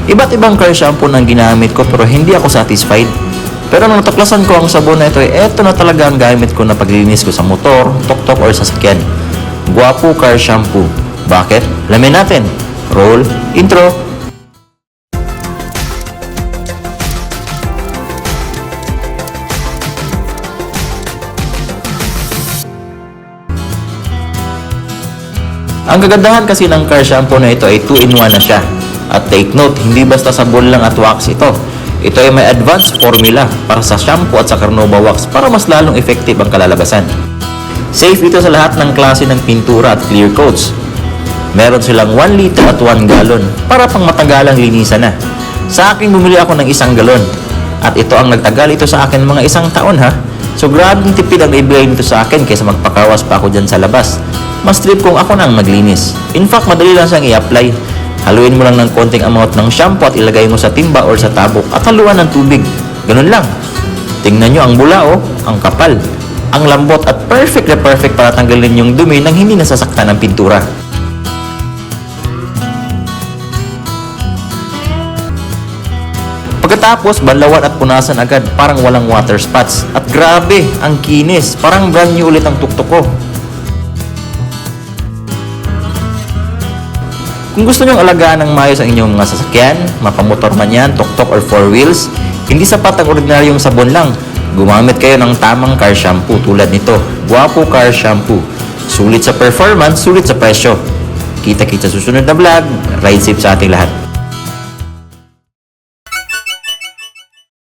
Iba't ibang car shampoo ang ginamit ko pero hindi ako satisfied. Pero nung natuklasan ko ang sabon na ito, eto na talaga ang gamit ko na paglilinis ko sa motor, tuktok or sasakyan. Guwapo Car Shampoo. Bakit? Alamin natin. Roll, intro. Ang kagandahan kasi ng car shampoo na ito ay 2-in-1 na siya. At take note, hindi basta sabon lang at wax ito. Ito ay may advanced formula para sa shampoo at sa Carnauba wax para mas lalong effective ang kalalabasan. Safe ito sa lahat ng klase ng pintura at clear coats. Meron silang 1 liter at 1 gallon para pang matagalang linisan na. Sa akin bumili ako ng 1 galon. At ito ang nagtagal ito sa akin mga 1 taon ha. So grabing tipid ang ibigay nito sa akin kaysa magpakawas pa ako dyan sa labas. Mas trip kung ako na ang maglinis. In fact, madali lang siyang i-apply. Haluin mo lang ng konting amount ng shampoo at ilagay mo sa timba or sa tabok at haluan ng tubig. Ganun lang. Tingnan nyo ang bula ang kapal, ang lambot at perfect na perfect para tanggalin yung dumi nang hindi nasasaktan ng pintura. Pagkatapos, banlawan at punasan agad parang walang water spots. At grabe, ang kinis. Parang brand new ulit ang tuktok ko. Kung gusto nyong alagaan ng maayos ang inyong mga sasakyan, mapamotor man yan, tuktok or 4 wheels, hindi sapat ang ordinaryong sabon lang. Gumamit kayo ng tamang car shampoo tulad nito. Guwapo Car Shampoo. Sulit sa performance, sulit sa presyo. Kita-kita susunod na vlog. Ride safe sa ating lahat.